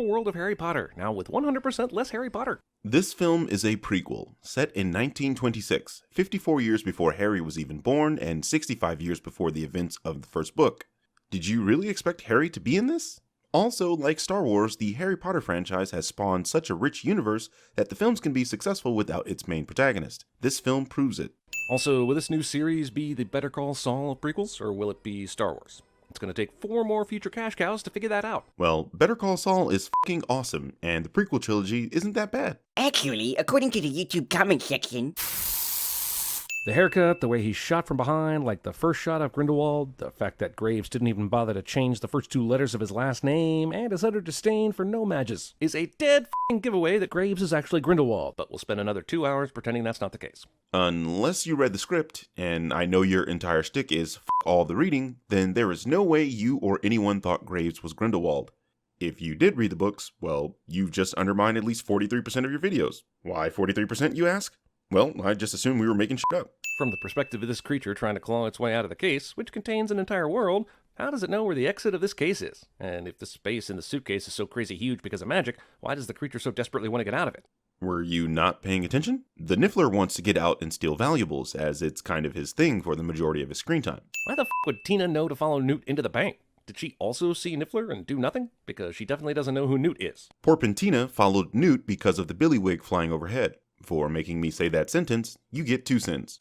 world of Harry Potter, now with 100% less Harry Potter. This film is a prequel, set in 1926, 54 years before Harry was even born and 65 years before the events of the first book. Did you really expect Harry to be in this? Also, like Star Wars, the Harry Potter franchise has spawned such a rich universe that the films can be successful without its main protagonist. This film proves it. Also, will this new series be the Better Call Saul of prequels, or will it be Star Wars? It's going to take 4 more future cash cows to figure that out. Well, Better Call Saul is fucking awesome, and the prequel trilogy isn't that bad. Actually, according to the YouTube comment section, The haircut, the way he's shot from behind, like the first shot of Grindelwald, the fact that Graves didn't even bother to change the first 2 letters of his last name, and his utter disdain for no mages, is a dead f***ing giveaway that Graves is actually Grindelwald, but we'll spend another 2 hours pretending that's not the case. Unless you read the script, and I know your entire shtick is f*** all the reading, then there is no way you or anyone thought Graves was Grindelwald. If you did read the books, well, you've just undermined at least 43% of your videos. Why 43%, you ask? Well, I just assumed we were making shit up. From the perspective of this creature trying to claw its way out of the case, which contains an entire world, how does it know where the exit of this case is? And if the space in the suitcase is so crazy huge because of magic, why does the creature so desperately want to get out of it? Were you not paying attention? The Niffler wants to get out and steal valuables, as it's kind of his thing for the majority of his screen time. Why the f*** would Tina know to follow Newt into the bank? Did she also see Niffler and do nothing? Because she definitely doesn't know who Newt is. Poor Tina followed Newt because of the billywig flying overhead. For making me say that sentence, you get 2 cents.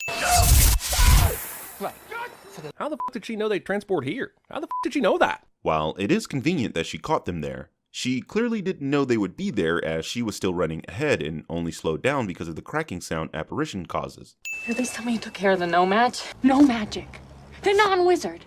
How the f*** did she know they'd transport here? How the f*** did she know that? While it is convenient that she caught them there, she clearly didn't know they would be there as she was still running ahead and only slowed down because of the cracking sound apparition causes. At least tell me you took care of the no match. No magic. They're non-wizard.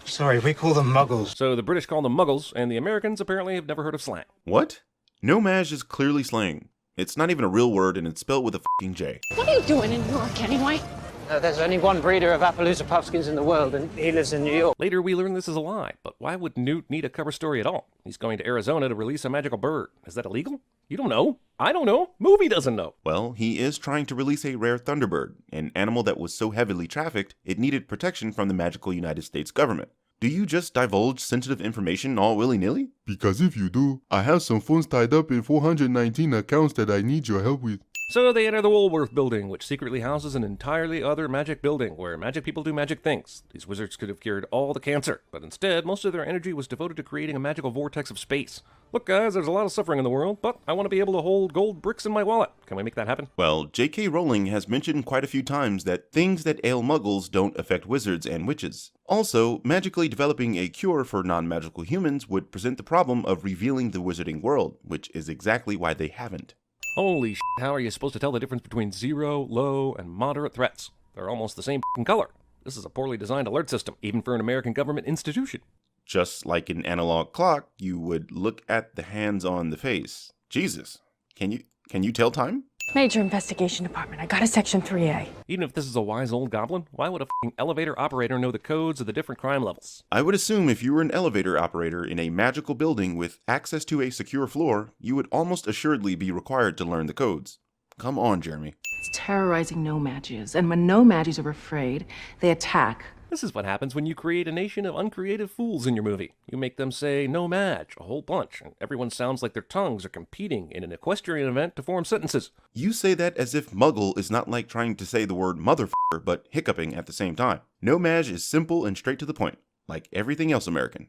Sorry, we call them muggles. So the British call them muggles, and the Americans apparently have never heard of slang. What? No-maj is clearly slang. It's not even a real word and it's spelled with a fucking J. What are you doing in New York anyway? There's only one breeder of Appaloosa puffskins in the world, and he lives in New York. Later we learn this is a lie, but why would Newt need a cover story at all? He's going to Arizona to release a magical bird. Is that illegal? You don't know. I don't know. Movie doesn't know. Well, he is trying to release a rare thunderbird, an animal that was so heavily trafficked, it needed protection from the magical United States government. Do you just divulge sensitive information all willy-nilly? Because if you do, I have some funds tied up in 419 accounts that I need your help with. So they enter the Woolworth building, which secretly houses an entirely other magic building where magic people do magic things. These wizards could have cured all the cancer, but instead, most of their energy was devoted to creating a magical vortex of space. Look guys, there's a lot of suffering in the world, but I want to be able to hold gold bricks in my wallet. Can we make that happen? Well, J.K. Rowling has mentioned quite a few times that things that ail muggles don't affect wizards and witches. Also, magically developing a cure for non-magical humans would present the problem of revealing the wizarding world, which is exactly why they haven't. Holy shit, how are you supposed to tell the difference between 0, low, and moderate threats? They're almost the same f***ing color. This is a poorly designed alert system, even for an American government institution. Just like an analog clock, you would look at the hands on the face. Jesus, can you tell time? Major Investigation Department. I got a Section 3A. Even if this is a wise old goblin, why would a f***ing elevator operator know the codes of the different crime levels? I would assume if you were an elevator operator in a magical building with access to a secure floor, you would almost assuredly be required to learn the codes. Come on, Jeremy. It's terrorizing no-mages, and when no-mages are afraid, they attack. This is what happens when you create a nation of uncreative fools in your movie. You make them say no match a whole bunch, and everyone sounds like their tongues are competing in an equestrian event to form sentences. You say that as if muggle is not like trying to say the word motherfucker, but hiccuping at the same time. No-maj is simple and straight to the point, like everything else American.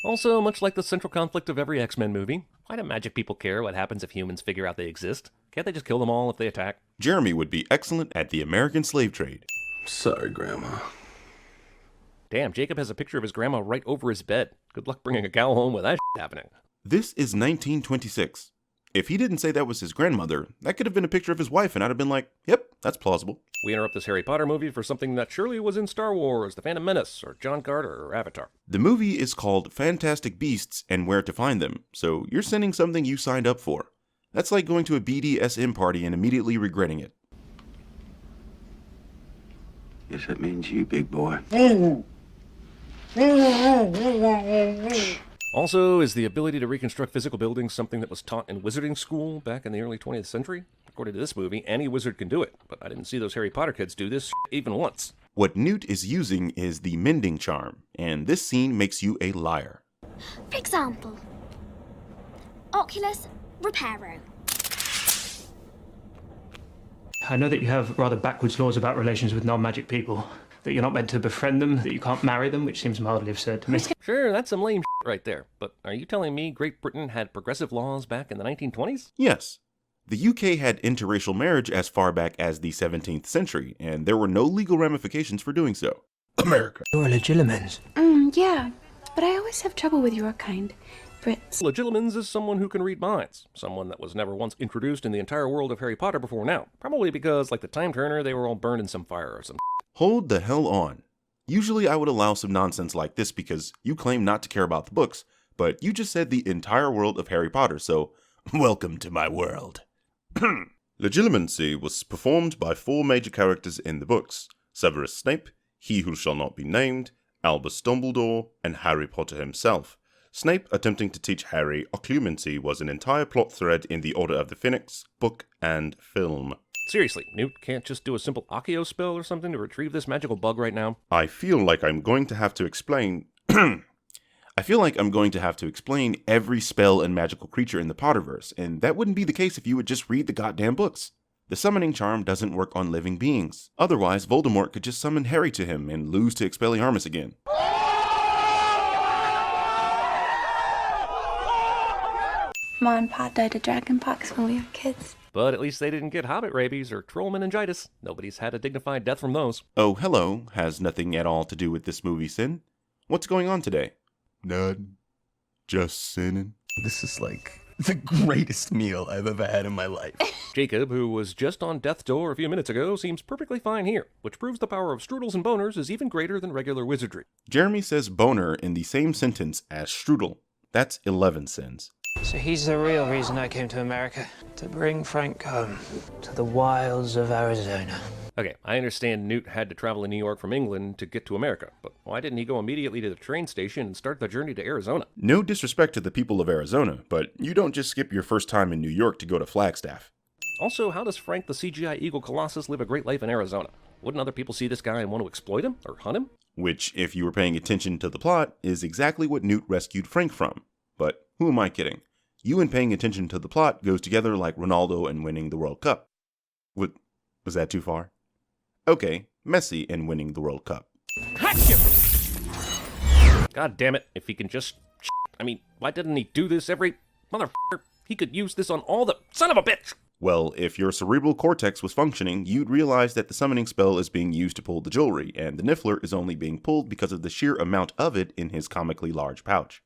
Also, much like the central conflict of every X-Men movie, why do magic people care what happens if humans figure out they exist? Can't they just kill them all if they attack? Jeremy would be excellent at the American slave trade. Sorry, Grandma. Damn, Jacob has a picture of his grandma right over his bed. Good luck bringing a gal home with that shit happening. This is 1926. If he didn't say that was his grandmother, that could have been a picture of his wife and I'd have been like, yep, that's plausible. We interrupt this Harry Potter movie for something that surely was in Star Wars, The Phantom Menace, or John Carter, or Avatar. The movie is called Fantastic Beasts and Where to Find Them, so you're sending something you signed up for. That's like going to a BDSM party and immediately regretting it. Guess that means you, big boy. Also, is the ability to reconstruct physical buildings something that was taught in wizarding school back in the early 20th century? According to this movie, any wizard can do it, but I didn't see those Harry Potter kids do this even once. What Newt is using is the mending charm, and this scene makes you a liar. For example, Oculus Reparo. I know that you have rather backwards laws about relations with non-magic people. That you're not meant to befriend them, that you can't marry them, which seems mildly absurd to me. Sure, that's some lame shit right there. But are you telling me Great Britain had progressive laws back in the 1920s? Yes. The UK had interracial marriage as far back as the 17th century, and there were no legal ramifications for doing so. America. You're a legilimens. Yeah, but I always have trouble with your kind, Brits. Legilimens is someone who can read minds. Someone that was never once introduced in the entire world of Harry Potter before now. Probably because, like the Time Turner, they were all burned in some fire or some. Hold the hell on. Usually I would allow some nonsense like this because you claim not to care about the books, but you just said the entire world of Harry Potter, so welcome to my world. Legilimency was performed by 4 major characters in the books: Severus Snape, He Who Shall Not Be Named, Albus Dumbledore, and Harry Potter himself. Snape attempting to teach Harry occlumency was an entire plot thread in the Order of the Phoenix book and film. Seriously, Newt can't just do a simple Accio spell or something to retrieve this magical bug right now? I feel like I'm going to have to explain every spell and magical creature in the Potterverse, and that wouldn't be the case if you would just read the goddamn books. The summoning charm doesn't work on living beings. Otherwise, Voldemort could just summon Harry to him and lose to Expelliarmus again. Ma and Pa died of dragonpox when we were kids. But at least they didn't get hobbit rabies or troll meningitis. Nobody's had a dignified death from those. Oh, hello has nothing at all to do with this movie, Sin. What's going on today? None. Just sinning. This is like the greatest meal I've ever had in my life. Jacob, who was just on death's door a few minutes ago, seems perfectly fine here, which proves the power of strudels and boners is even greater than regular wizardry. Jeremy says boner in the same sentence as strudel. That's 11 sins. So he's the real reason I came to America. To bring Frank home. To the wilds of Arizona. Okay, I understand Newt had to travel to New York from England to get to America, but why didn't he go immediately to the train station and start the journey to Arizona? No disrespect to the people of Arizona, but you don't just skip your first time in New York to go to Flagstaff. Also, how does Frank the CGI Eagle Colossus live a great life in Arizona? Wouldn't other people see this guy and want to exploit him or hunt him? Which, if you were paying attention to the plot, is exactly what Newt rescued Frank from. But who am I kidding? You and paying attention to the plot goes together like Ronaldo and winning the World Cup. What, was that too far? Okay, Messi and winning the World Cup. God damn it, if he can just... I mean, why didn't he do this every... Motherfucker, he could use this on all the... Son of a bitch! Well, if your cerebral cortex was functioning, you'd realize that the summoning spell is being used to pull the jewelry, and the Niffler is only being pulled because of the sheer amount of it in his comically large pouch.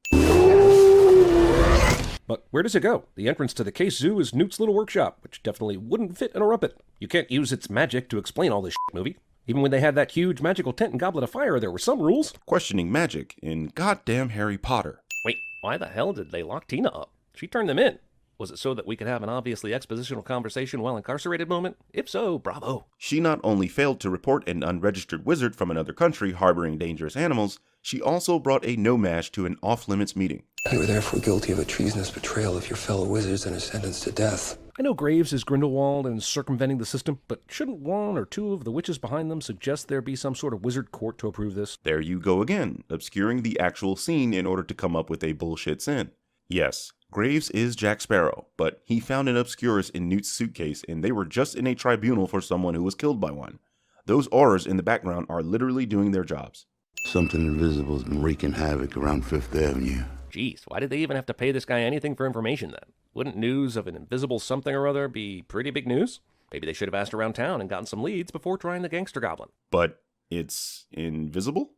But where does it go? The entrance to the Case Zoo is Newt's little workshop, which definitely wouldn't fit in a rumpet. You can't use its magic to explain all this shit, movie. Even when they had that huge magical tent and goblet of fire, there were some rules. Questioning magic in goddamn Harry Potter. Wait, why the hell did they lock Tina up? She turned them in. Was it so that we could have an obviously expositional conversation while incarcerated moment? If so, bravo. She not only failed to report an unregistered wizard from another country harboring dangerous animals, she also brought a no-mash to an off-limits meeting. You were therefore guilty of a treasonous betrayal of your fellow wizards and are sentenced to death. I know Graves is Grindelwald and is circumventing the system, but shouldn't one or two of the witches behind them suggest there be some sort of wizard court to approve this? There you go again, obscuring the actual scene in order to come up with a bullshit sin. Yes, Graves is Jack Sparrow, but he found an Obscurus in Newt's suitcase and they were just in a tribunal for someone who was killed by one. Those auras in the background are literally doing their jobs. Something invisible has been wreaking havoc around Fifth Avenue. Jeez, why did they even have to pay this guy anything for information then? Wouldn't news of an invisible something or other be pretty big news? Maybe they should have asked around town and gotten some leads before trying the gangster goblin. But it's invisible?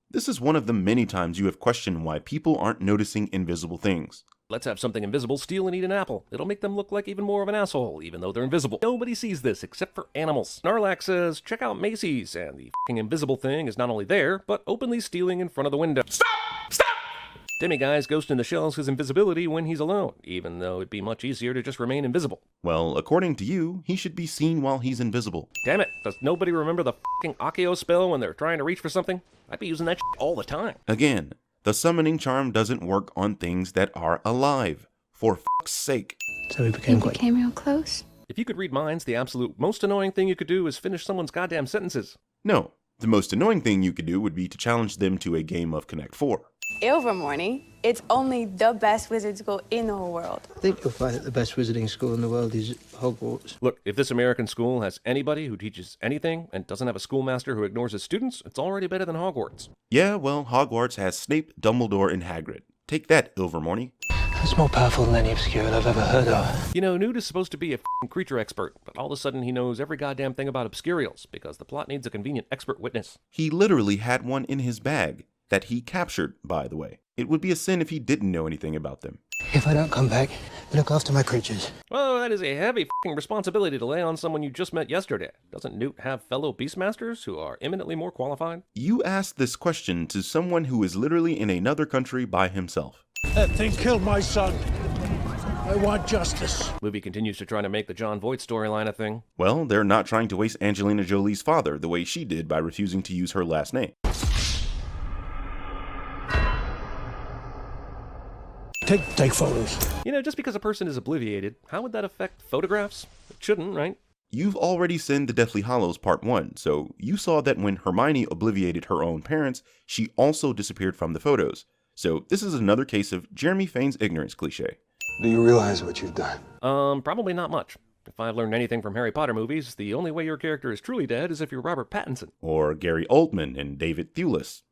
This is one of the many times you have questioned why people aren't noticing invisible things. Let's have something invisible steal and eat an apple. It'll make them look like even more of an asshole, even though they're invisible. Nobody sees this except for animals. Snarlack says, check out Macy's, and the f***ing invisible thing is not only there, but openly stealing in front of the window. Stop! Stop! Demiguy's ghosting the shells his invisibility when he's alone, even though it'd be much easier to just remain invisible. Well, according to you, he should be seen while he's invisible. Damn it, does nobody remember the f***ing Accio spell when they're trying to reach for something? I'd be using that shit all the time. Again, the summoning charm doesn't work on things that are alive. For fuck's sake. So we became real close. If you could read minds, the absolute most annoying thing you could do is finish someone's goddamn sentences. No, The most annoying thing you could do would be to challenge them to a game of Connect 4. Ilvermorny, it's only the best wizard school in the whole world. I think you'll find that the best wizarding school in the world is Hogwarts. Look, if this American school has anybody who teaches anything and doesn't have a schoolmaster who ignores his students, it's already better than Hogwarts. Yeah, well, Hogwarts has Snape, Dumbledore, and Hagrid. Take that, Ilvermorny. That's more powerful than any obscure I've ever heard of. You know, Newt is supposed to be a f***ing creature expert, but all of a sudden he knows every goddamn thing about obscurials, because the plot needs a convenient expert witness. He literally had one in his bag, that he captured, by the way. It would be a sin if he didn't know anything about them. If I don't come back, look after my creatures. Well, that is a heavy f***ing responsibility to lay on someone you just met yesterday. Doesn't Newt have fellow Beastmasters who are eminently more qualified? You asked this question to someone who is literally in another country by himself. That thing killed my son. I want justice. Movie continues to try to make the John Voight storyline a thing. Well, they're not trying to waste Angelina Jolie's father the way she did by refusing to use her last name. Take photos. You know, just because a person is obliviated, how would that affect photographs? It shouldn't, right? You've already seen The Deathly Hallows Part 1, so you saw that when Hermione obliviated her own parents, she also disappeared from the photos. So this is another case of Jeremy feigns ignorance cliche. Do you realize what you've done? Probably not much. If I've learned anything from Harry Potter movies, the only way your character is truly dead is if you're Robert Pattinson. Or Gary Oldman and David Thewlis.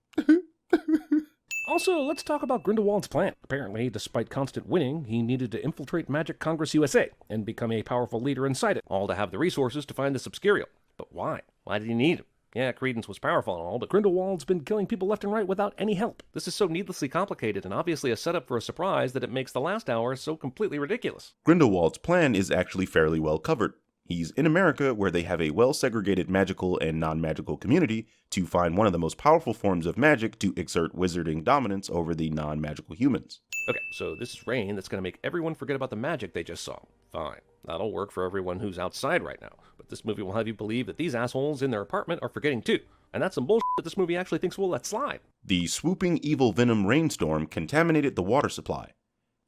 Also, let's talk about Grindelwald's plan. Apparently, despite constant winning, he needed to infiltrate Magic Congress USA and become a powerful leader inside it, all to have the resources to find this obscurial. But why? Why did he need him? Yeah, Credence was powerful and all, but Grindelwald's been killing people left and right without any help. This is so needlessly complicated and obviously a setup for a surprise that it makes the last hour so completely ridiculous. Grindelwald's plan is actually fairly well covered. He's in America, where they have a well-segregated magical and non-magical community, to find one of the most powerful forms of magic to exert wizarding dominance over the non-magical humans. Okay, so this is rain that's going to make everyone forget about the magic they just saw. Fine. That'll work for everyone who's outside right now. But this movie will have you believe that these assholes in their apartment are forgetting too. And that's some bullshit that this movie actually thinks we'll let slide. The swooping evil venom rainstorm contaminated the water supply.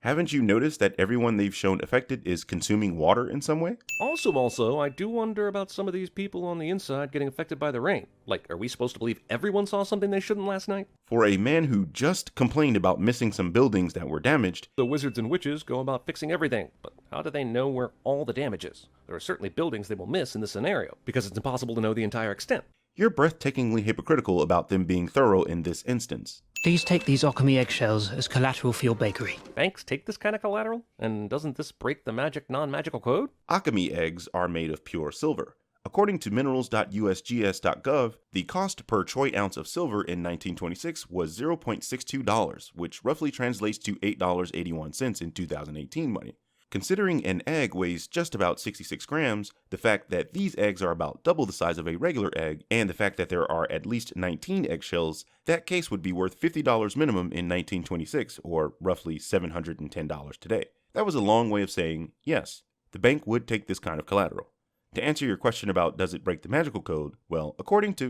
Haven't you noticed that everyone they've shown affected is consuming water in some way? Also, I do wonder about some of these people on the inside getting affected by the rain. Like, are we supposed to believe everyone saw something they shouldn't last night? For a man who just complained about missing some buildings that were damaged, the wizards and witches go about fixing everything, but how do they know where all the damage is? There are certainly buildings they will miss in this scenario, because it's impossible to know the entire extent. You're breathtakingly hypocritical about them being thorough in this instance. Please take these Occamy eggshells as collateral for your bakery. Banks take this kind of collateral? And doesn't this break the non-magical code? Occamy eggs are made of pure silver. According to minerals.usgs.gov, the cost per troy ounce of silver in 1926 was $0.62, which roughly translates to $8.81 in 2018 money. Considering an egg weighs just about 66 grams, the fact that these eggs are about double the size of a regular egg, and the fact that there are at least 19 eggshells, that case would be worth $50 minimum in 1926, or roughly $710 today. That was a long way of saying, yes, the bank would take this kind of collateral. To answer your question about does it break the magical code, well, according to...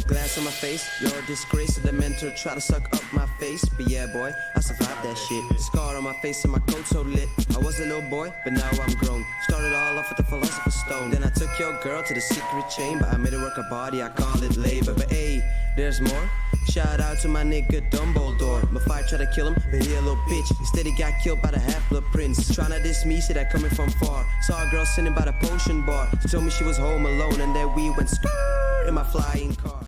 Glass on my face, you're a disgrace. The mentor try to suck up my face, but yeah, boy, I survived that shit. Scar on my face and my coat so lit. I was a little boy, but now I'm grown. Started all off with the philosopher's stone. Then I took your girl to the secret chamber. I made her work her body, I call it labor. But hey, there's more. Shout out to my nigga Dumbledore. My fight tried to kill him, but he a little bitch. Instead he got killed by the Half-Blood Prince. Tryna diss me, said that coming from far. Saw a girl sitting by the potion bar. She told me she was home alone, and then we went in my flying car.